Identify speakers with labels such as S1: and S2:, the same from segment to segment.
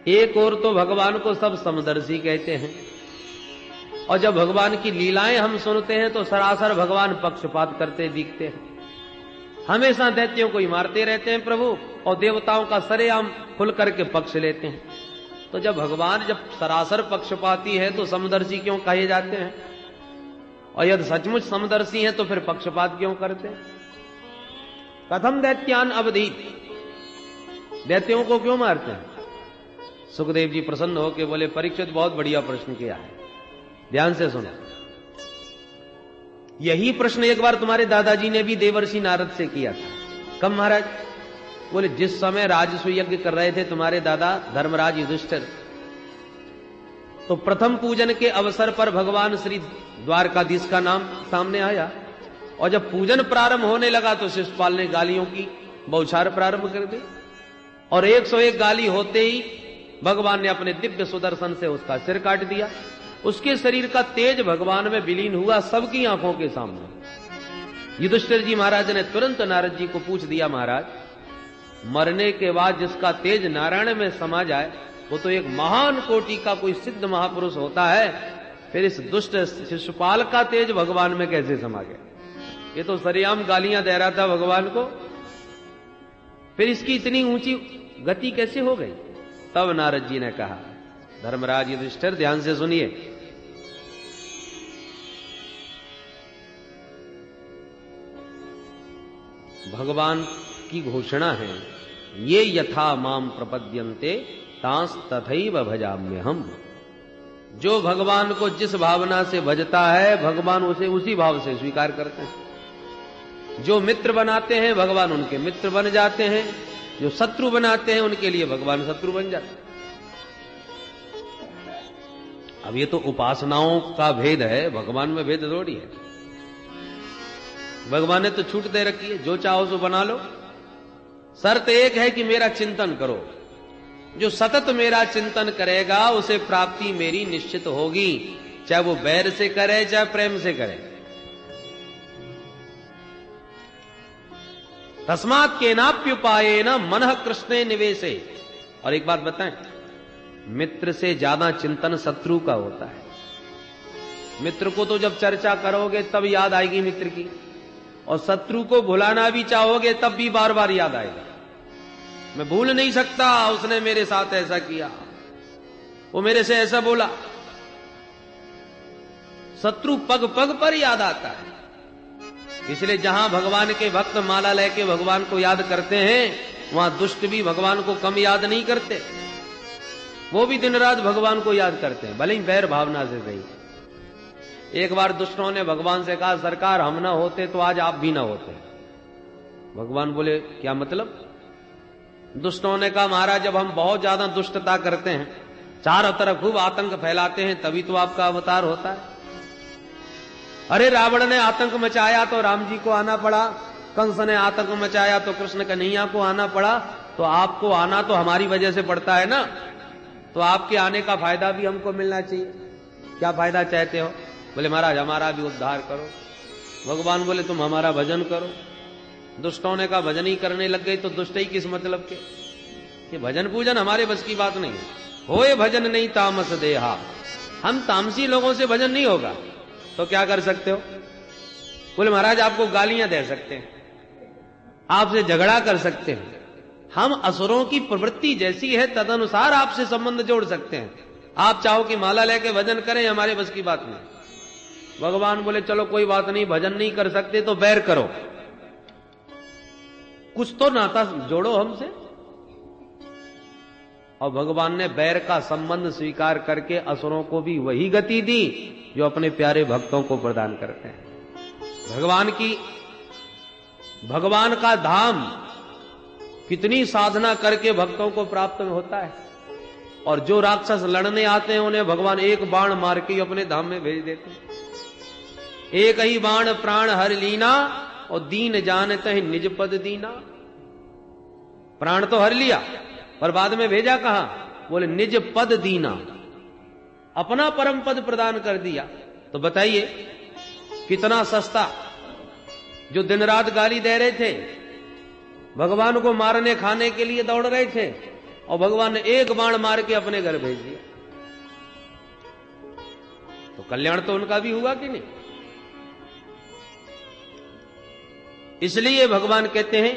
S1: एक और तो भगवान को सब समदर्शी कहते हैं, और जब भगवान की लीलाएं हम सुनते हैं तो सरासर भगवान पक्षपात करते दिखते हैं। हमेशा दैत्यों को ही मारते रहते हैं प्रभु, और देवताओं का सरेआम खुल करके पक्ष लेते हैं। तो जब भगवान जब सरासर पक्षपाती है तो समदर्शी क्यों कहे जाते हैं? और यदि सचमुच समदर्शी हैं तो फिर पक्षपात क्यों करते हैं? कथम दैत्यान अवधीत, दैत्यों को क्यों मारते हैं? सुखदेव जी प्रसन्न होकर बोले, परीक्षित बहुत बढ़िया प्रश्न किया है, ध्यान से सुनो। यही प्रश्न एक बार तुम्हारे दादाजी ने भी देवर्षि नारद से किया था। कब महाराज? बोले जिस समय राजस्व यज्ञ कर रहे थे तुम्हारे दादा धर्मराज युधिष्ठिर, तो प्रथम पूजन के अवसर पर भगवान श्री द्वारकाधीश का नाम सामने आया, और जब पूजन प्रारंभ होने लगा तो शिशुपाल ने गालियों की बौछार प्रारंभ कर दी, और 101 गाली होते ही भगवान ने अपने दिव्य सुदर्शन से उसका सिर काट दिया। उसके शरीर का तेज भगवान में विलीन हुआ सबकी आंखों के सामने। युधिष्ठिर जी महाराज ने तुरंत नारद जी को पूछ दिया, महाराज मरने के बाद जिसका तेज नारायण में समा जाए वो तो एक महान कोटि का कोई सिद्ध महापुरुष होता है, फिर इस दुष्ट शिशुपाल का तेज भगवान में कैसे समा गया? ये तो सरेआम गालियां दे रहा था भगवान को, फिर इसकी इतनी ऊंची गति कैसे हो गई? तब नारद जी ने कहा, धर्मराज युधिष्ठिर ध्यान से सुनिए, भगवान की घोषणा है, ये यथा माम प्रपद्यन्ते तांस तथैव भजाम्यहम्। जो भगवान को जिस भावना से भजता है भगवान उसे उसी भाव से स्वीकार करते हैं। जो मित्र बनाते हैं भगवान उनके मित्र बन जाते हैं, जो शत्रु बनाते हैं उनके लिए भगवान शत्रु बन जाते हैं। अब ये तो उपासनाओं का भेद है, भगवान में भेद थोड़ी है। भगवान ने तो छूट दे रखी है, जो चाहो सो बना लो, शर्त एक है कि मेरा चिंतन करो। जो सतत मेरा चिंतन करेगा उसे प्राप्ति मेरी निश्चित होगी, चाहे वो बैर से करे चाहे प्रेम से करे। तस्मात् केनाप्युपायेन मनः कृष्णे निवेशे। और एक बात बताएं, मित्र से ज्यादा चिंतन शत्रु का होता है। मित्र को तो जब चर्चा करोगे तब याद आएगी मित्र की, और शत्रु को भुलाना भी चाहोगे तब भी बार बार याद आएगा। मैं भूल नहीं सकता, उसने मेरे साथ ऐसा किया, वो मेरे से ऐसा बोला। शत्रु पग पग पर याद आता है। इसलिए जहां भगवान के भक्त माला लेके भगवान को याद करते हैं वहां दुष्ट भी भगवान को कम याद नहीं करते, वो भी दिन रात भगवान को याद करते हैं, भले ही बैर भावना से सही। एक बार दुष्टों ने भगवान से कहा, सरकार हम ना होते तो आज आप भी ना होते। भगवान बोले, क्या मतलब? दुष्टों ने कहा, महाराज जब हम बहुत ज्यादा दुष्टता करते हैं, चारों तरफ खूब आतंक फैलाते हैं, तभी तो आपका अवतार होता है। अरे रावण ने आतंक मचाया तो राम जी को आना पड़ा, कंस ने आतंक मचाया तो कृष्ण कन्हैया को आना पड़ा, तो आपको आना तो हमारी वजह से पड़ता है ना, तो आपके आने का फायदा भी हमको मिलना चाहिए। क्या फायदा चाहते हो? बोले महाराज हमारा भी उद्धार करो। भगवान बोले तुम हमारा भजन करो। दुष्टों ने कहा भजन ही करने लग गए तो दुष्ट ही किस मतलब के? ये भजन पूजन हमारे बस की बात नहीं है। होए भजन नहीं तामस देहा, हम तामसी लोगों से भजन नहीं होगा। तो क्या कर सकते हो? बोले महाराज आपको गालियां दे सकते हैं, आपसे झगड़ा कर सकते हैं, हम असुरों की प्रवृत्ति जैसी है तदनुसार आपसे संबंध जोड़ सकते हैं। आप चाहो कि माला लेके भजन करें, हमारे बस की बात नहीं। भगवान बोले चलो कोई बात नहीं, भजन नहीं कर सकते तो बैर करो, कुछ तो नाता जोड़ो हमसे। और भगवान ने बैर का संबंध स्वीकार करके असुरों को भी वही गति दी जो अपने प्यारे भक्तों को प्रदान करते हैं। भगवान का धाम कितनी साधना करके भक्तों को प्राप्त होता है, और जो राक्षस लड़ने आते हैं उन्हें भगवान एक बाण मार के अपने धाम में भेज देते हैं। एक ही बाण प्राण हर लीना, और दीन जानते हैं निज पद दीना। प्राण तो हर लिया पर बाद में भेजा कहां? बोले निज पद दीना, अपना परम पद प्रदान कर दिया। तो बताइए कितना सस्ता। जो दिन रात गाली दे रहे थे, भगवान को मारने खाने के लिए दौड़ रहे थे, और भगवान ने एक बाण मार के अपने घर भेज दिया। तो कल्याण तो उनका भी हुआ कि नहीं? इसलिए भगवान कहते हैं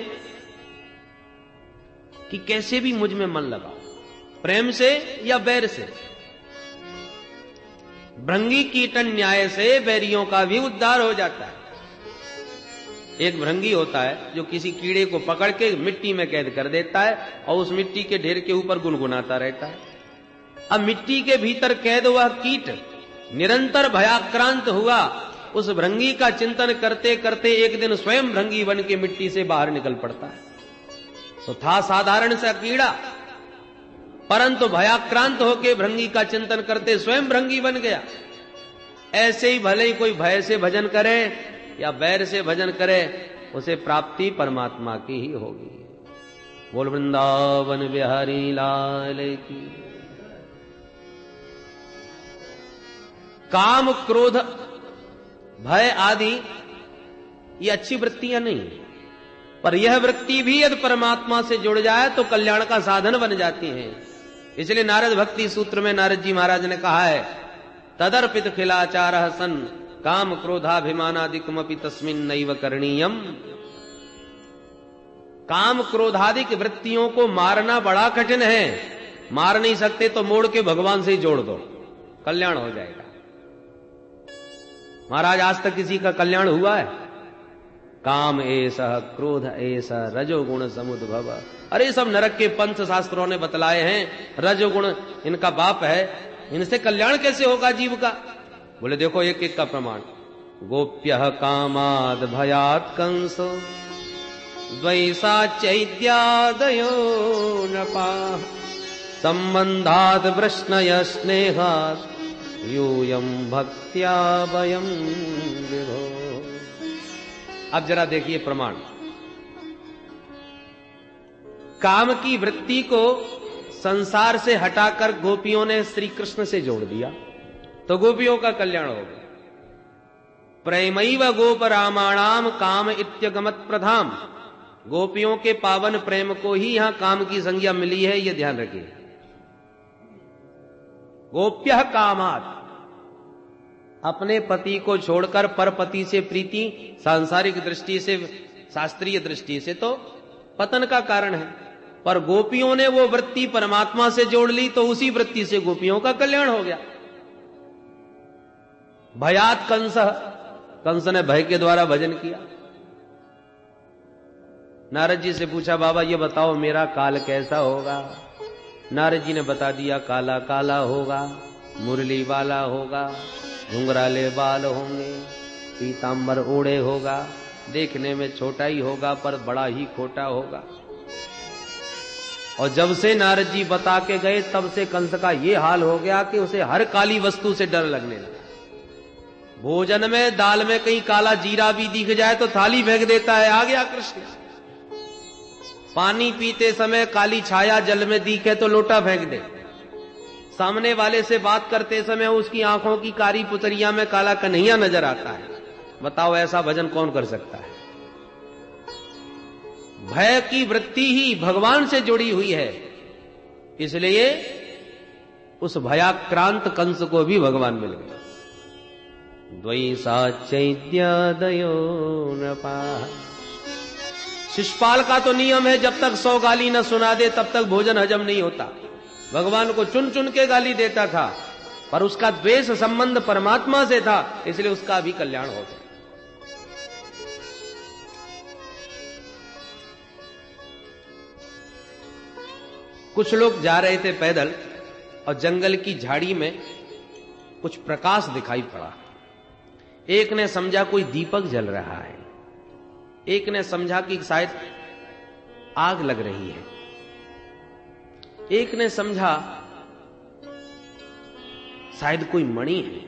S1: कि कैसे भी मुझ में मन लगाओ, प्रेम से या बैर से। भृंगी कीटन न्याय से बैरियों का भी उद्धार हो जाता है। एक भृंगी होता है जो किसी कीड़े को पकड़ के मिट्टी में कैद कर देता है और उस मिट्टी के ढेर के ऊपर गुनगुनाता रहता है। अब मिट्टी के भीतर कैद हुआ कीट निरंतर भयाक्रांत हुआ। उस भृंगी का चिंतन करते करते एक दिन स्वयं भृंगी बन के मिट्टी से बाहर निकल पड़ता है। तो था साधारण सा कीड़ा, परंतु भयाक्रांत होकर भृंगी का चिंतन करते स्वयं भृंगी बन गया। ऐसे ही भले ही कोई भय से भजन करे या बैर से भजन करे, उसे प्राप्ति परमात्मा की ही होगी। बोल वृंदावन बिहारी लाल की। काम क्रोध भय आदि ये अच्छी वृत्तियां नहीं, पर यह वृत्ति भी यदि परमात्मा से जुड़ जाए तो कल्याण का साधन बन जाती है। इसलिए नारद भक्ति सूत्र में नारद जी महाराज ने कहा है, तदर्पित खिलाचारः सन् काम क्रोधाभिमानादिकमपि तस्मिन् नैव करणीयम। काम क्रोधादिक वृत्तियों को मारना बड़ा कठिन है। मार नहीं सकते तो मोड़ के भगवान से ही जोड़ दो, कल्याण हो जाएगा। महाराज आज तक किसी का कल्याण हुआ है? काम ऐसा, क्रोध ऐसा, रजोगुण समुद्भव। अरे सब नरक के पंथ शास्त्रों ने बतलाए हैं, रजोगुण इनका बाप है, इनसे कल्याण कैसे होगा जीव का? बोले देखो एक एक का प्रमाण। गोप्यः कामाद भयात् कंसो द्वैसा चैद्यादयो नपाः संबंधात् वृष्णय स्नेहात् यूयं भक्त्या वयं विभो। अब जरा देखिए प्रमाण। काम की वृत्ति को संसार से हटाकर गोपियों ने श्री कृष्ण से जोड़ दिया तो गोपियों का कल्याण हो गया। प्रेमैव गोप रामाणाम काम इत्यगमत प्रधाम। गोपियों के पावन प्रेम को ही यहां काम की संज्ञा मिली है, यह ध्यान रखिए। गोप्यः कामात्, अपने पति को छोड़कर परपति से प्रीति सांसारिक दृष्टि से, शास्त्रीय दृष्टि से तो पतन का कारण है, पर गोपियों ने वो वृत्ति परमात्मा से जोड़ ली तो उसी वृत्ति से गोपियों का कल्याण हो गया। भयात कंस, कंस ने भय के द्वारा भजन किया। नारद जी से पूछा, बाबा ये बताओ मेरा काल कैसा होगा? नारद जी ने बता दिया, काला काला होगा, मुरली वाला होगा, घुंघराले बाल होंगे, पीतांबर ओढ़े होगा, देखने में छोटा ही होगा पर बड़ा ही खोटा होगा। और जब से नारद जी बता के गए तब से कंस का ये हाल हो गया कि उसे हर काली वस्तु से डर लगने लगा। भोजन में दाल में कहीं काला जीरा भी दिख जाए तो थाली फेंक देता है, आ गया कृष्ण। पानी पीते समय काली छाया जल में दिखे तो लोटा फेंक दे। सामने वाले से बात करते समय उसकी आंखों की कारी पुतरिया में काला कन्हैया नजर आता है। बताओ ऐसा भजन कौन कर सकता है? भय की वृत्ति ही भगवान से जुड़ी हुई है, इसलिए उस भयाक्रांत कंस को भी भगवान मिल गए। द्वैसा चैद्यादयो नपाः। शिषपाल का तो नियम है जब तक 100 गाली न सुना दे तब तक भोजन हजम नहीं होता। भगवान को चुन चुन के गाली देता था, पर उसका द्वेष संबंध परमात्मा से था, इसलिए उसका भी कल्याण हो गया। कुछ लोग जा रहे थे पैदल और जंगल की झाड़ी में कुछ प्रकाश दिखाई पड़ा। एक ने समझा कोई दीपक जल रहा है, एक ने समझा कि शायद आग लग रही है, एक ने समझा शायद कोई मणि है।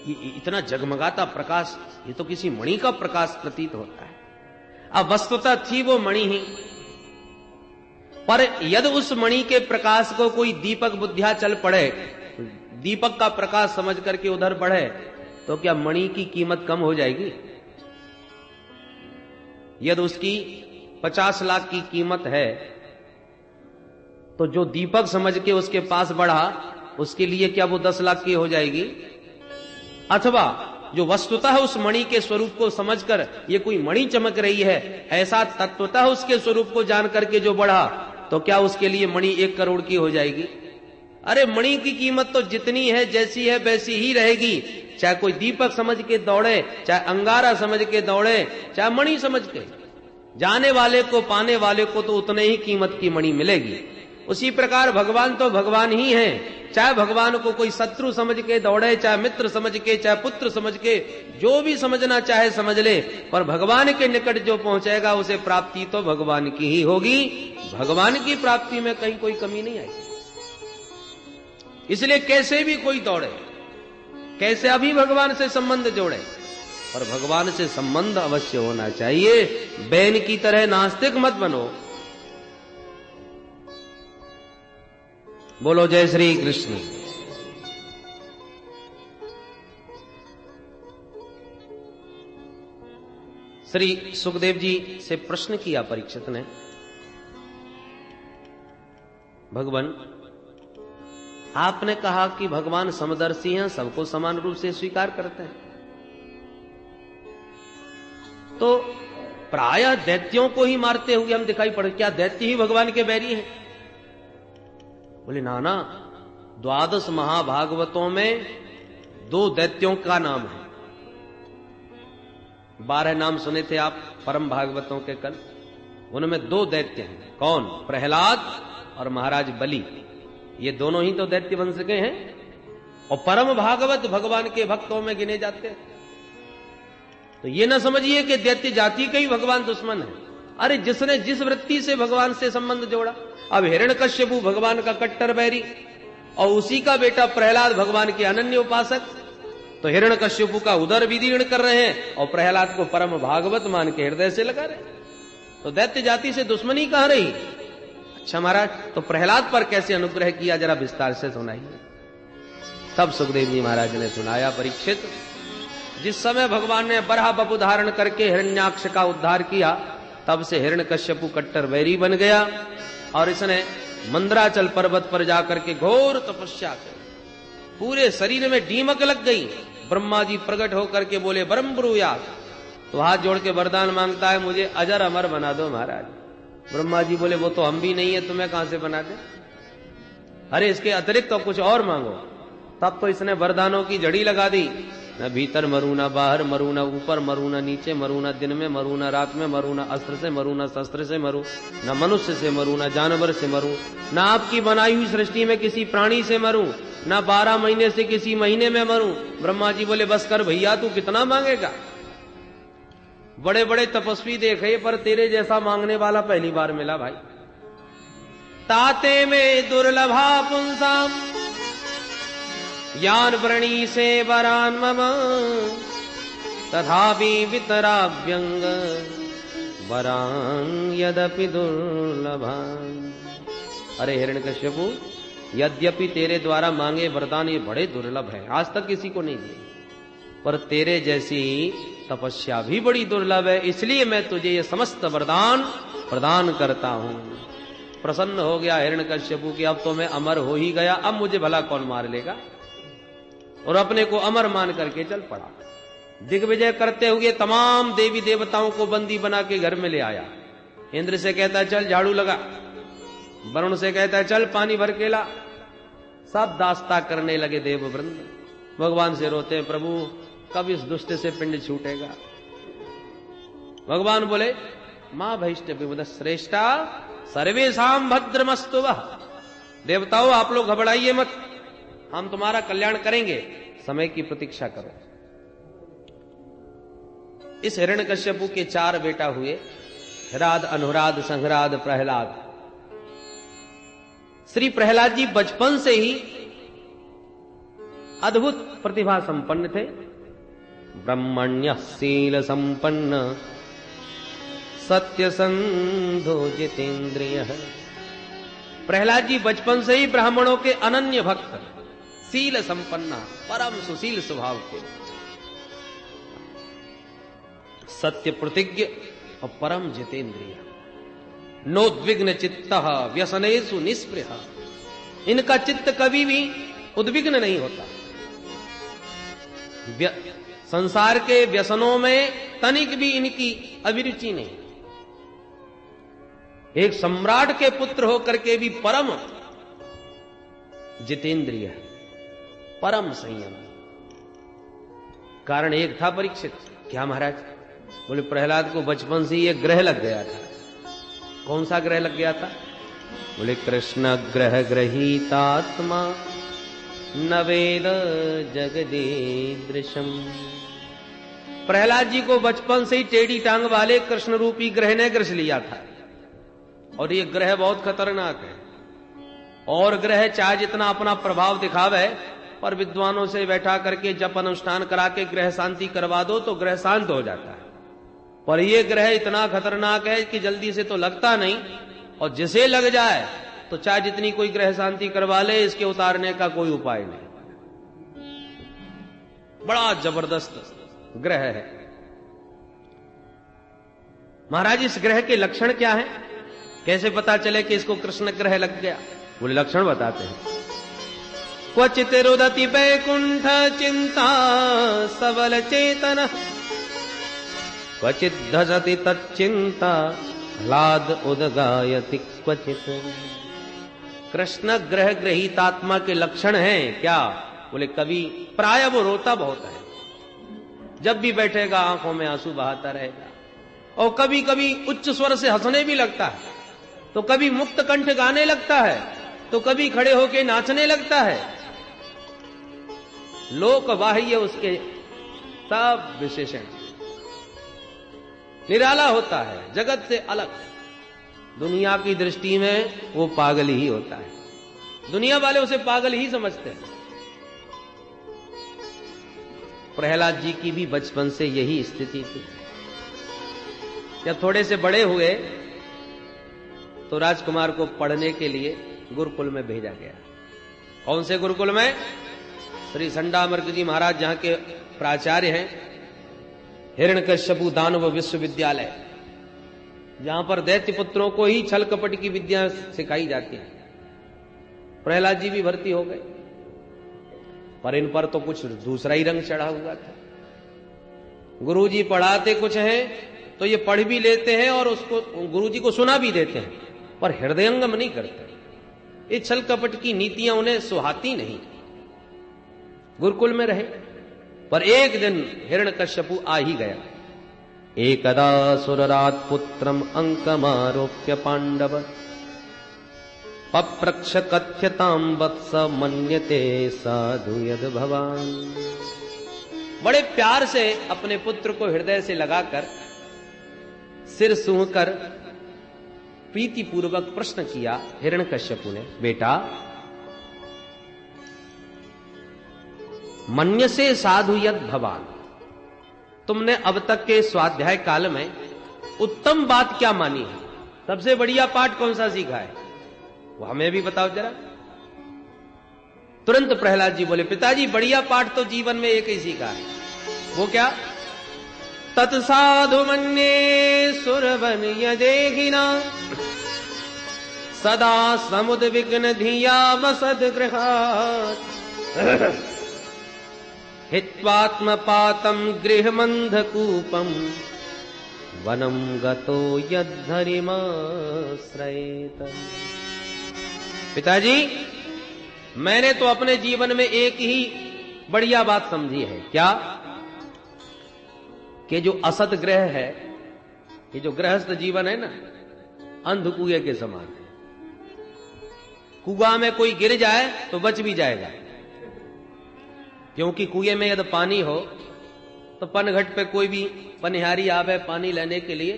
S1: ये इतना जगमगाता प्रकाश, ये तो किसी मणि का प्रकाश प्रतीत होता है। अब वस्तुतः थी वो मणि ही, पर यदि उस मणि के प्रकाश को कोई दीपक बुद्धिया चल पड़े, दीपक का प्रकाश समझ करके उधर बढ़े, तो क्या मणि की कीमत कम हो जाएगी? यदि उसकी 50 लाख की कीमत है तो जो दीपक समझ के उसके पास बढ़ा, उसके लिए क्या वो 10 लाख की हो जाएगी? अथवा जो वस्तुतः उस मणि के स्वरूप को समझकर ये कोई मणि चमक रही है, ऐसा तत्वतः उसके स्वरूप को जान करके जो बढ़ा, तो क्या उसके लिए मणि 1 करोड़ की हो जाएगी? अरे मणि की कीमत तो जितनी है, जैसी है वैसी ही रहेगी। चाहे कोई दीपक समझ के दौड़े, चाहे अंगारा समझ के दौड़े, चाहे मणि समझ के, जाने वाले को पाने वाले को तो उतने ही कीमत की मणि मिलेगी। उसी प्रकार भगवान तो भगवान ही है। चाहे भगवान को कोई शत्रु समझ के दौड़े, चाहे मित्र समझ के, चाहे पुत्र समझ के, जो भी समझना चाहे समझ ले, पर भगवान के निकट जो पहुंचेगा उसे प्राप्ति तो भगवान की ही होगी। भगवान की प्राप्ति में कहीं कोई कमी नहीं आएगी। इसलिए कैसे भी कोई दौड़े, कैसे अभी भगवान से संबंध जोड़े, पर भगवान से संबंध अवश्य होना चाहिए। बैन की तरह नास्तिक मत बनो। बोलो जय श्री कृष्ण। श्री सुखदेव जी से प्रश्न किया परीक्षित ने, भगवान आपने कहा कि भगवान समदर्शी हैं, सबको समान रूप से स्वीकार करते हैं, तो प्रायः दैत्यों को ही मारते हुए हम दिखाई पड़े, क्या दैत्य ही भगवान के बैरी हैं? बोले नाना, 12 महाभागवतों में 2 दैत्यों का नाम है। 12 नाम सुने थे आप परम भागवतों के कल, उनमें 2 दैत्य हैं। कौन? प्रहलाद और महाराज बलि। ये दोनों ही तो दैत्य वंश के हैं और परम भागवत भगवान के भक्तों में गिने जाते हैं। तो ये ना समझिए कि दैत्य जाति के ही भगवान दुश्मन है। अरे जिसने जिस वृत्ति से भगवान से संबंध जोड़ा, अब हिरण्यकश्यपु भगवान का कट्टर बैरी और उसी का बेटा प्रहलाद भगवान के अनन्य उपासक, तो हिरण्यकश्यपु का उदर विदीर्ण कर रहे हैं और प्रहलाद को परम भागवत मान के हृदय से लगा रहे, तो दैत्य जाति से दुश्मनी कहां रही? अच्छा महाराज, तो प्रहलाद पर कैसे अनुग्रह किया, जरा विस्तार से सुनाइए। तब सुखदेव जी महाराज ने सुनाया, परीक्षित, जिस समय भगवान ने बराह बपु धारण करके हिरण्याक्ष का उद्धार किया, तब से हिरण्यकश्यपु कट्टर वैरी बन गया और इसने मंदराचल पर्वत पर जाकर के घोर तपस्या की। पूरे शरीर में दीमक लग गई। ब्रह्मा जी प्रकट होकर के बोले ब्रह्म ब्रूयात, तो हाथ जोड़ के वरदान मांगता है, मुझे अजर अमर बना दो महाराज। ब्रह्मा जी बोले वो तो हम भी नहीं है, तुम्हें कहां से बना दे? अरे इसके अतिरिक्त तो कुछ और मांगो। तब तो इसने वरदानों की जड़ी लगा दी, न भीतर मरू, न बाहर मरू, न ऊपर मरू, न नीचे मरू, न दिन में मरू, न रात में मरू, न अस्त्र से मरू, न शस्त्र से मरू, न मनुष्य से मरू, न जानवर से मरू, न आपकी बनाई हुई सृष्टि में किसी प्राणी से मरू, न 12 महीने से किसी महीने में मरू। ब्रह्मा जी बोले बस कर भैया, तू कितना मांगेगा? बड़े बड़े तपस्वी देखे, पर तेरे जैसा मांगने वाला पहली बार मिला भाई। ताते में दुर्लभा पुंसाम ज्ञान व्रणी से वरान मम तथापि वितराभ्यंग वरान यद्यपि दुर्लभान। अरे हिरण्यकश्यपु, यद्यपि तेरे द्वारा मांगे वरदान ये बड़े दुर्लभ है, आज तक किसी को नहीं दिए, पर तेरे जैसी तपस्या भी बड़ी दुर्लभ है, इसलिए मैं तुझे ये समस्त वरदान प्रदान करता हूं। प्रसन्न हो गया हिरण्यकश्यपु कि अब तो मैं अमर हो ही गया, अब मुझे भला कौन मार लेगा, और अपने को अमर मान करके चल पड़ा। दिग्विजय करते हुए तमाम देवी देवताओं को बंदी बना के घर में ले आया। इंद्र से कहता है चल झाड़ू लगा, वरुण से कहता है चल पानी भर के ला। सब दास्ता करने लगे देववृंद। भगवान से रोते हैं, प्रभु कब इस दुष्ट से पिंड छूटेगा? भगवान बोले मां भैष्ट श्रेष्ठा सर्वेशाम भद्रमस्तु वः। देवताओं आप लोग घबराइए मत, हम तुम्हारा कल्याण करेंगे, समय की प्रतीक्षा करो। इस हिरण्यकश्यपु के 4 बेटा हुए, हिराद, अनुराद, संघराद, प्रहलाद। श्री प्रहलाद जी बचपन से ही अद्भुत प्रतिभा संपन्न थे। ब्रह्मण्य शील संपन्न सत्यसंधो जितेंद्रिय। प्रहलाद जी बचपन से ही ब्राह्मणों के अनन्य भक्त, शील संपन्न, परम सुशील स्वभाव के, सत्य प्रतिज्ञ और परम जितेंद्रिय। नोद्विग्न चित्तः व्यसनेषु निस्पृहा। इनका चित्त कभी भी उद्विग्न नहीं होता, संसार के व्यसनों में तनिक भी इनकी अभिरुचि नहीं। एक सम्राट के पुत्र होकर के भी परम जितेंद्रिय, परम संयम। कारण एक था परीक्षित। क्या महाराज? बोले प्रहलाद को बचपन से ही एक ग्रह लग गया था। कौन सा ग्रह लग गया था? बोले कृष्ण ग्रह ग्रहीतात्मा न वेद जगदीदृशम। प्रहलाद जी को बचपन से ही टेढ़ी टांग वाले कृष्ण रूपी ग्रह ने ग्रस लिया था। और ये ग्रह बहुत खतरनाक है। और ग्रह चाहे जितना अपना प्रभाव दिखावे, पर विद्वानों से बैठा करके जप अनुष्ठान करा के ग्रह शांति करवा दो तो ग्रह शांत हो जाता है। पर यह ग्रह इतना खतरनाक है कि जल्दी से तो लगता नहीं, और जिसे लग जाए तो चाहे जितनी कोई ग्रह शांति करवा ले, इसके उतारने का कोई उपाय नहीं। बड़ा जबरदस्त ग्रह है। महाराज इस ग्रह के लक्षण क्या है? कैसे पता चले कि इसको कृष्ण ग्रह लग गया? बोले लक्षण बताते हैं। क्वचित रुदति वैकुंठ चिंता सबल चेतन, क्वचित धसति तच्चिंता ह्लाद उदगायति क्वचित। कृष्ण ग्रह ग्रहीतात्मा के लक्षण हैं क्या? बोले कभी प्राय वो रोता बहुत है, जब भी बैठेगा आंखों में आंसू बहाता रहेगा, और कभी कभी उच्च स्वर से हंसने भी लगता है, तो कभी मुक्त कंठ गाने लगता है, तो कभी खड़े होके नाचने लगता है। लोक बाह्य उसके सब विशेषण निराला होता है, जगत से अलग। दुनिया की दृष्टि में वो पागल ही होता है, दुनिया वाले उसे पागल ही समझते हैं। प्रहलाद जी की भी बचपन से यही स्थिति थी। जब थोड़े से बड़े हुए तो राजकुमार को पढ़ने के लिए गुरुकुल में भेजा गया। कौन से गुरुकुल में? श्री संडामर्क जी महाराज जहां के प्राचार्य हैं, हिरण्यकश्यपु दानव विश्वविद्यालय, जहां पर दैत्य पुत्रों को ही छल कपट की विद्या सिखाई जाती है। प्रहलाद जी भी भर्ती हो गए, पर इन पर तो कुछ दूसरा ही रंग चढ़ा हुआ था। गुरुजी पढ़ाते कुछ हैं तो ये पढ़ भी लेते हैं और उसको गुरुजी को सुना भी देते हैं, पर हृदयंगम नहीं करते। ये छल कपट की नीतियां उन्हें सुहाती नहीं। गुरुकुल में रहे, पर एक दिन हिरण्यकश्यपु आ ही गया। एकदा सुररात पुत्रम अंकमारोप्य पांडव पप्रक्ष कथ्यताम वत्स मन्यते साधु यद भवान। बड़े प्यार से अपने पुत्र को हृदय से लगाकर सिर सूंघकर प्रीति पूर्वक प्रश्न किया हिरण्यकश्यपु ने, बेटा मन्य से साधु यद भवान, तुमने अब तक के स्वाध्याय काल में उत्तम बात क्या मानी है? सबसे बढ़िया पाठ कौन सा सीखा है? वो हमें भी बताओ जरा। तुरंत प्रहलाद जी बोले, पिताजी बढ़िया पाठ तो जीवन में एक ही सीखा है। वो क्या? तत्साधु मन्ये सुरवन यदेहिना सदा समुद्विग्न धिया वसद गृहात् हित्वात्मपातं गृहमन्धकूपं वनं गतो यद्धरिमाश्रयेत। पिताजी मैंने तो अपने जीवन में एक ही बढ़िया बात समझी है। क्या? कि जो असत ग्रह है, ये जो गृहस्थ जीवन है ना, अंधकुएं के समान है। कुआं में कोई गिर जाए तो बच भी जाएगा, क्योंकि कुएं में यदि पानी हो तो पनघट पे कोई भी पनिहारी आवे पानी लेने के लिए,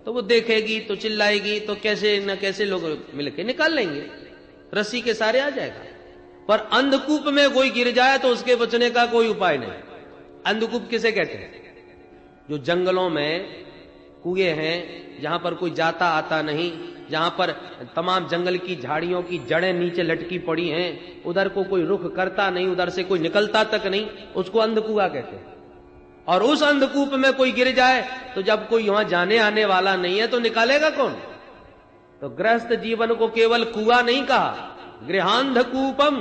S1: तो वो देखेगी तो चिल्लाएगी, तो कैसे न कैसे लोग मिलके निकाल लेंगे, रस्सी के सारे आ जाएगा। पर अंधकूप में कोई गिर जाए तो उसके बचने का कोई उपाय नहीं। अंधकूप किसे कहते हैं? जो जंगलों में कुएं हैं, जहां पर कोई जाता आता नहीं, जहां पर तमाम जंगल की झाड़ियों की जड़ें नीचे लटकी पड़ी हैं, उधर को कोई रुख करता नहीं, उधर से कोई निकलता तक नहीं, उसको अंधकुआ कहते हैं। और उस अंधकूप में कोई गिर जाए तो जब कोई वहां जाने आने वाला नहीं है तो निकालेगा कौन? तो गृहस्थ जीवन को केवल कुआं नहीं कहा, गृहांधकूपम,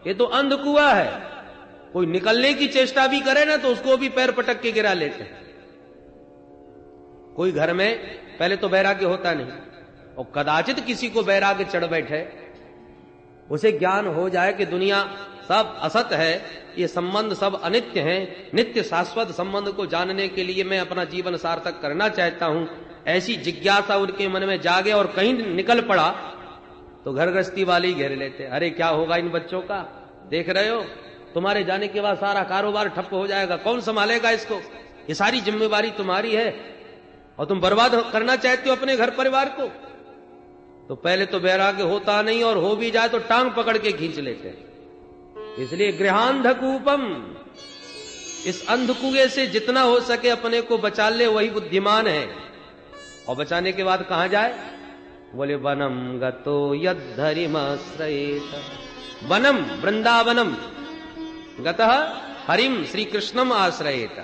S1: ये तो अंध कुआं है। कोई निकलने की चेष्टा भी करे ना तो उसको भी पैर पटक के गिरा लेते हैं। कोई घर में पहले तो वैराग्य होता नहीं, और कदाचित किसी को वैराग्य चढ़ बैठे, उसे ज्ञान हो जाए कि दुनिया सब असत है, ये संबंध सब अनित्य हैं, नित्य शाश्वत संबंध को जानने के लिए मैं अपना जीवन सार्थक करना चाहता हूं, ऐसी जिज्ञासा उनके मन में जागे और कहीं निकल पड़ा तो घर गृहस्थी वाले ही घेर लेते। अरे क्या होगा इन बच्चों का, देख रहे हो, तुम्हारे जाने के बाद सारा कारोबार ठप्प हो जाएगा, कौन संभालेगा इसको, ये सारी जिम्मेवारी तुम्हारी है और तुम बर्बाद करना चाहते हो अपने घर परिवार को। तो पहले तो वैराग्य होता नहीं, और हो भी जाए तो टांग पकड़ के खींच लेते हैं। इसलिए गृहांधकूपम, इस अंधकुएं से जितना हो सके अपने को बचा ले, वही बुद्धिमान है। और बचाने के बाद कहां जाए, बोले वनम गतो यद्धरिमाश्रयेत, वनम वृंदावनम, गतः हरिम श्री कृष्णम आश्रयेत,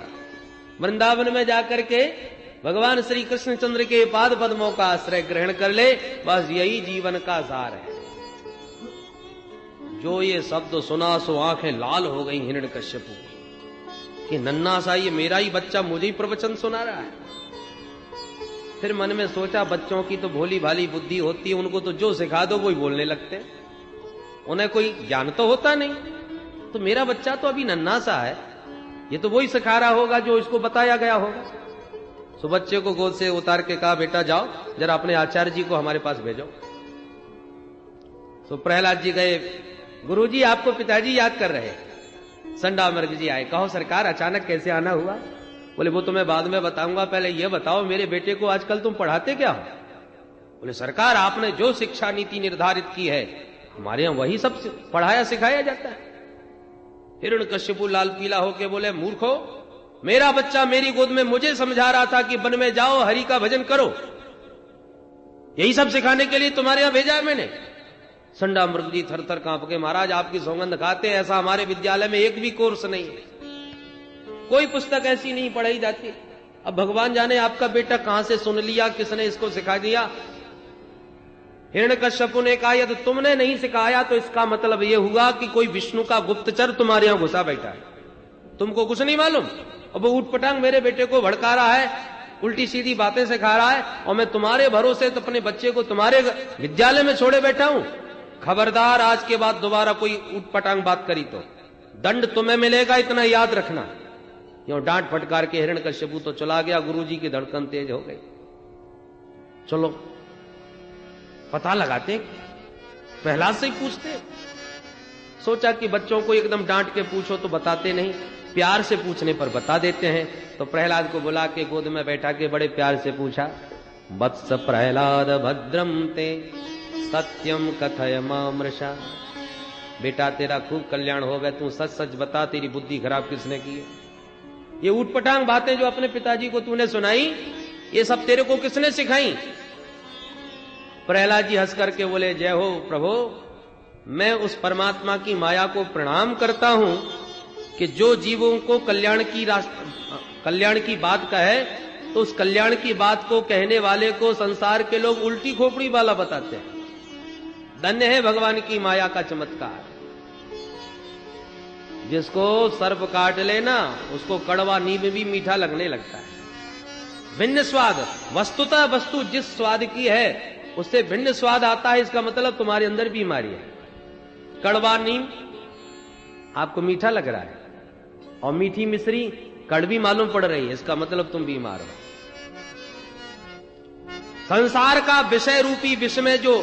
S1: वृंदावन में जाकर के भगवान श्री कृष्णचंद्र के पाद पद्मों का आश्रय ग्रहण कर ले, बस यही जीवन का सार है। जो ये शब्द सुना सो आंखें लाल हो गई हिरण्यकश्यपु कि नन्ना सा ये मेरा ही बच्चा मुझे ही प्रवचन सुना रहा है। फिर मन में सोचा, बच्चों की तो भोली भाली बुद्धि होती है, उनको तो जो सिखा दो वही बोलने लगते हैं, उन्हें कोई ज्ञान तो होता नहीं। तो मेरा बच्चा तो अभी नन्ना सा है, ये तो वही सिखा रहा होगा जो इसको बताया गया होगा। तो बच्चे को गोद से उतार के कहा, बेटा जाओ जरा अपने आचार्य जी को हमारे पास भेजो। तो प्रहलाद जी गए, गुरुजी आपको पिताजी याद कर रहे। संडामर्ग जी आए, कहो सरकार अचानक कैसे आना हुआ। बोले वो तो मैं बाद में बताऊंगा, पहले ये बताओ मेरे बेटे को आजकल तुम पढ़ाते क्या हो। बोले सरकार आपने जो शिक्षा नीति निर्धारित की है हमारे यहां वही सब पढ़ाया सिखाया जाता है। हिरण्यकश्यपु लाल पीला होके बोले, मूर्खो, मेरा बच्चा मेरी गोद में मुझे समझा रहा था कि वन में जाओ हरि का भजन करो, यही सब सिखाने के लिए तुम्हारे यहां भेजा है मैंने। संडामृग जी थर थर कांप के, महाराज आपकी सौगंध खाते, ऐसा हमारे विद्यालय में एक भी कोर्स नहीं है, कोई पुस्तक ऐसी नहीं पढ़ाई जाती। अब भगवान जाने आपका बेटा कहां से सुन लिया, किसने इसको सिखा दिया। हिरण्यकश्यपु ने कहा, यदि तुमने नहीं सिखाया तो इसका मतलब यह हुआ कि कोई विष्णु का गुप्तचर तुम्हारे यहां घुसा बैठा है, तुमको कुछ नहीं मालूम। अब वो ऊटपटांग मेरे बेटे को भड़का रहा है, उल्टी सीधी बातें सिखा रहा है, और मैं तुम्हारे भरोसे तो अपने बच्चे को तुम्हारे विद्यालय में छोड़े बैठा हूं। खबरदार आज के बाद दोबारा कोई ऊटपटांग बात करी तो दंड तुम्हें मिलेगा, इतना याद रखना। यूं डांट फटकार के हिरण्यकश्यपु तो चला गया। गुरुजी की धड़कन तेज हो गई। चलो पता लगाते, प्रहलाद से ही पूछते। सोचा कि बच्चों को एकदम डांट के पूछो तो बताते नहीं, प्यार से पूछने पर बता देते हैं। तो प्रहलाद को बुला के गोद में बैठा के बड़े प्यार से पूछा, वत्स प्रहलाद भद्रम ते सत्यम कथय मामृषा, बेटा तेरा खूब कल्याण हो गया, तू सच सच बता तेरी बुद्धि खराब किसने की है। ये ऊटपटांग बातें जो अपने पिताजी को तूने सुनाई, ये सब तेरे को किसने सिखाई। प्रहलाद जी हंस करके बोले, जय हो प्रभु, मैं उस परमात्मा की माया को प्रणाम करता हूं कि जो जीवों को कल्याण की बात कहे तो उस कल्याण की बात को कहने वाले को संसार के लोग उल्टी खोपड़ी वाला बताते हैं। धन्य है भगवान की माया का चमत्कार। जिसको सर्प काट लेना उसको कड़वा नीम भी मीठा लगने लगता है। भिन्न स्वाद, वस्तुतः वस्तु जिस स्वाद की है उससे भिन्न स्वाद आता है, इसका मतलब तुम्हारे अंदर बीमारी है। कड़वा नीम आपको मीठा लग रहा है और मीठी मिश्री कड़वी मालूम पड़ रही है, इसका मतलब तुम बीमार हो। संसार का विषय रूपी विष में जो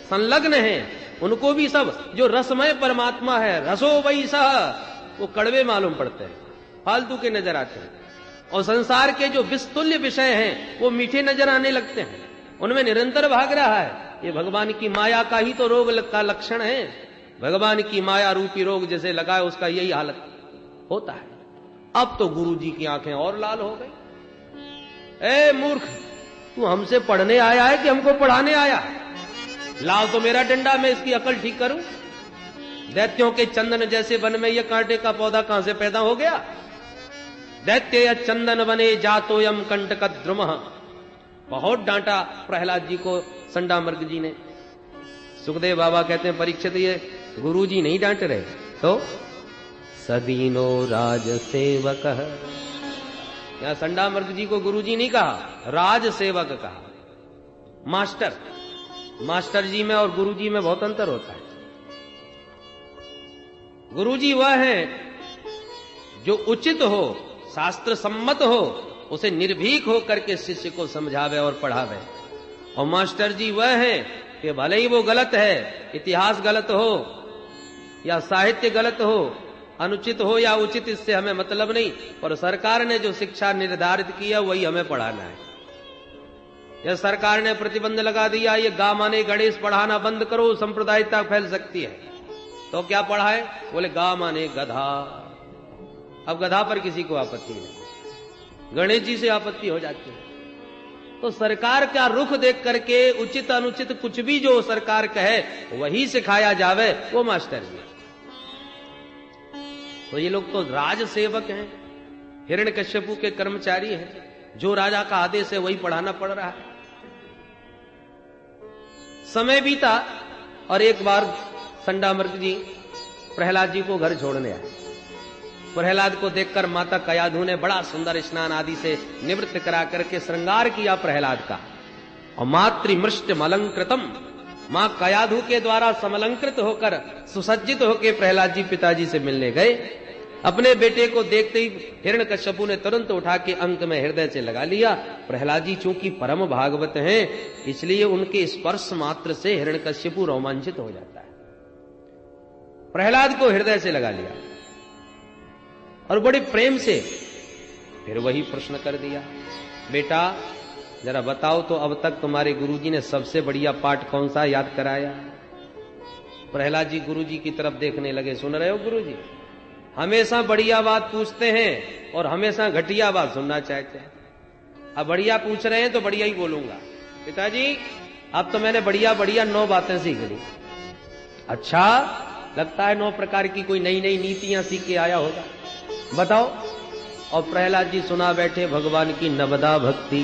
S1: संलग्न है उनको भी सब जो रसमय परमात्मा है, रसो वही सह, वो कड़वे मालूम पड़ते हैं, फालतू के नजर आते हैं। और संसार के जो विस्तुल्य विषय हैं वो मीठे नजर आने लगते हैं, उनमें निरंतर भाग रहा है। ये भगवान की माया का ही तो रोग का लक्षण है। भगवान की माया रूपी रोग जैसे लगा है उसका यही हालत होता है। अब तो गुरु जी की आंखें और लाल हो गई। ए मूर्ख, तू हमसे पढ़ने आया है कि हमको पढ़ाने आया? लाओ तो मेरा डंडा, मैं इसकी अकल ठीक करूं। दैत्यों के चंदन जैसे वन में यह कांटे का पौधा कहां से पैदा हो गया? दैत्य चंदन बने जातोयम कंटक द्रुमः। बहुत डांटा प्रहलाद जी को संडामर्ग जी ने। सुखदेव बाबा कहते हैं परीक्षित ये गुरुजी नहीं डांट रहे, तो सदीनो राज सेवक, यहां संडामर्ग जी को गुरुजी नहीं कहा, राज सेवक कहा। मास्टर, मास्टर जी में और गुरुजी में बहुत अंतर होता है। गुरुजी वह है जो उचित हो, शास्त्र सम्मत हो, उसे निर्भीक हो करके शिष्य को समझावे और पढ़ावे। और मास्टर जी वह है कि भले ही वो गलत है, इतिहास गलत हो या साहित्य गलत हो, अनुचित हो या उचित, इससे हमें मतलब नहीं, पर सरकार ने जो शिक्षा निर्धारित किया वही हमें पढ़ाना है। या सरकार ने प्रतिबंध लगा दिया ये गा माने गणेश पढ़ाना बंद करो, संप्रदायिकता फैल सकती है, तो क्या पढ़ाए? बोले गा माने गधा। अब गधा पर किसी को आपत्ति नहीं, गणेश जी से आपत्ति हो जाती है। तो सरकार का रुख देख करके उचित अनुचित कुछ भी जो सरकार कहे वही सिखाया जावे, वो मास्टर जी। तो ये लोग तो राज सेवक हैं, हिरण्यकश्यपु के कर्मचारी हैं, जो राजा का आदेश है वही पढ़ाना पड़ रहा है। समय बीता और एक बार संडामर्ग जी प्रहलाद जी को घर छोड़ने आए। प्रहलाद को देखकर माता कयाधु ने बड़ा सुंदर स्नान आदि से निवृत्त करा करके श्रृंगार किया प्रहलाद का। और मातृमृष्ट मलंकृतम, मां कयाधु के द्वारा समलंकृत होकर सुसज्जित होकर प्रहलाद जी पिताजी से मिलने गए। अपने बेटे को देखते ही हिरण्यकश्यपु ने तुरंत उठा के अंक में हृदय से लगा लिया। प्रहलाद जी चूंकि परम भागवत हैं, इसलिए उनके स्पर्श मात्र से हिरण्यकश्यपु रोमांचित हो जाता है। प्रहलाद को हृदय से लगा लिया और बड़े प्रेम से फिर वही प्रश्न कर दिया, बेटा जरा बताओ तो अब तक तुम्हारे गुरुजी ने सबसे बढ़िया पाठ कौन सा याद कराया? प्रहलाद जी गुरुजी की तरफ देखने लगे। सुन रहे हो गुरुजी, हमेशा बढ़िया बात पूछते हैं और हमेशा घटिया बात सुनना चाहते हैं। अब बढ़िया पूछ रहे हैं तो बढ़िया ही बोलूंगा। पिताजी अब तो मैंने बढ़िया बढ़िया 9 बातें सीख ली। अच्छा, लगता है 9 प्रकार की कोई नई नई नीतियां सीख के आया होगा, बताओ। और प्रहलाद जी सुना बैठे भगवान की नवदा भक्ति।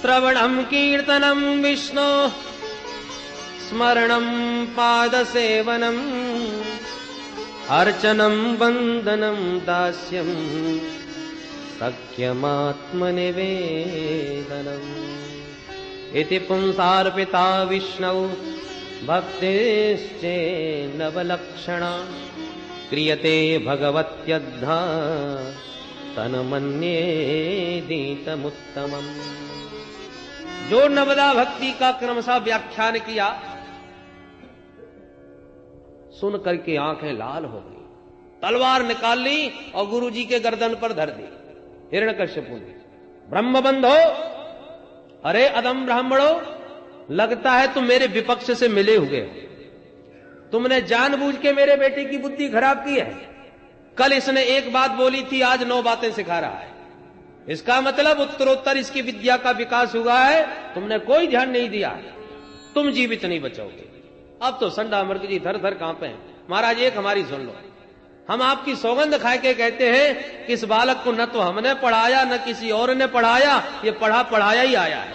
S1: श्रवणम कीर्तनम विष्णु स्मरणम पाद सेवनम अर्चनम वंदनम दास्यम सख्यमात्मनिवेदनम इति पुंसार्पिता विष्णु भक्तिश्चे नवलक्षणा क्रियते भगवत्यद्धा तन्मन्येदितमुत्तमम्। जो नवदा भक्ति का क्रमशः व्याख्यान किया, सुन करके आंखें लाल हो गई, तलवार निकाल ली और गुरुजी के गर्दन पर धर दी। हिरण्यकश्यपु ने, ब्रह्मबंधो, अरे अदम ब्राह्मणो, लगता है तुम मेरे विपक्ष से मिले हुए हो। तुमने जानबूझ के मेरे बेटे की बुद्धि खराब की है। कल इसने एक बात बोली थी, आज 9 बातें सिखा रहा है। इसका मतलब उत्तरोत्तर इसकी विद्या का विकास हुआ है, तुमने कोई ध्यान नहीं दिया, तुम जीवित नहीं बचोगे। अब तो संडामर्ग जी थर थर कांपे हैं। महाराज एक हमारी सुन लो, हम आपकी सौगंध खा के कहते हैं कि इस बालक को न तो हमने पढ़ाया न किसी और ने पढ़ाया, ये पढ़ाया ही आया है,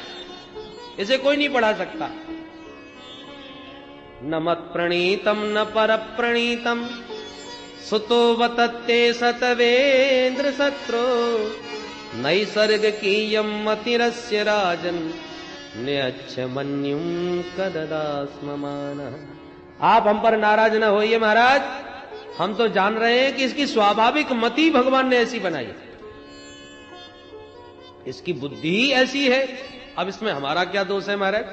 S1: इसे कोई नहीं पढ़ा सकता। न मत प्रणीतम न पर प्रणीतम सुतो वतत्ते सतवेन्द्र सत्रो नैसर्ग कीयम मतिरस्य राजन न्यच्छमन्युम कददास्ममान। आप हम पर नाराज न होइए महाराज, हम तो जान रहे हैं कि इसकी स्वाभाविक मति भगवान ने ऐसी बनाई, इसकी बुद्धि ही ऐसी है। अब इसमें हमारा क्या दोष है महाराज?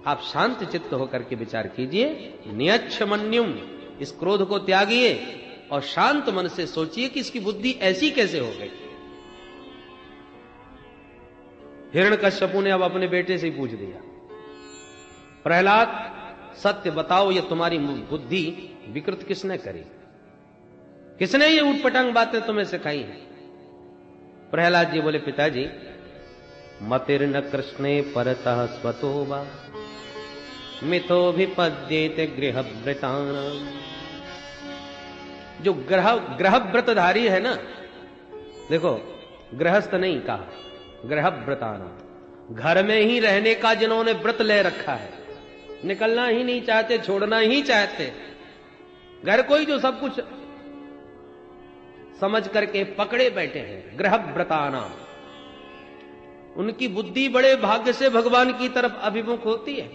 S1: आप शांत चित्त होकर के विचार कीजिए, नियच्छमन्युम, इस क्रोध को त्यागिए और शांत मन से सोचिए कि इसकी बुद्धि ऐसी कैसे हो गई। हिरण्यकश्यपु ने अब अपने बेटे से ही पूछ दिया, प्रहलाद सत्य बताओ, ये तुम्हारी बुद्धि विकृत किसने करी? किसने ये उटपटांग बातें तुम्हें सिखाई हैं? प्रहलाद जी बोले, पिताजी मतिर्न कृष्णे परतः स्वतो वा मिथोभिपद्येते गृहव्रतानां। जो ग्रहव्रतधारी है ना, देखो गृहस्थ नहीं कहा, गृहव्रतानां, घर में ही रहने का जिन्होंने व्रत ले रखा है, निकलना ही नहीं चाहते, छोड़ना ही चाहते, घर को ही जो सब कुछ समझ करके पकड़े बैठे हैं, गृह व्रतानाम, उनकी बुद्धि बड़े भाग्य से भगवान की तरफ अभिमुख होती है।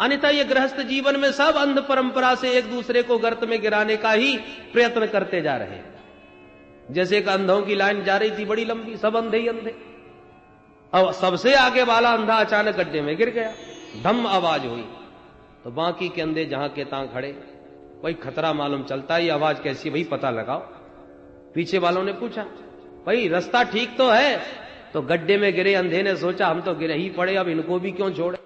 S1: अन्यथा ये गृहस्थ जीवन में सब अंध परंपरा से एक दूसरे को गर्त में गिराने का ही प्रयत्न करते जा रहे हैं। जैसे एक अंधों की लाइन जा रही थी बड़ी लंबी, सब अंधे ही अंधे। अब सबसे आगे वाला अंधा अचानक गड्ढे में गिर गया, धम आवाज हुई, तो बाकी के अंधे जहां के तहां खड़े, भाई खतरा मालूम चलता है, ये आवाज कैसी, भाई पता लगाओ। पीछे वालों ने पूछा, भाई रास्ता ठीक तो है? तो गड्ढे में गिरे अंधे ने सोचा हम तो गिरे ही पड़े, अब इनको भी क्यों छोड़े।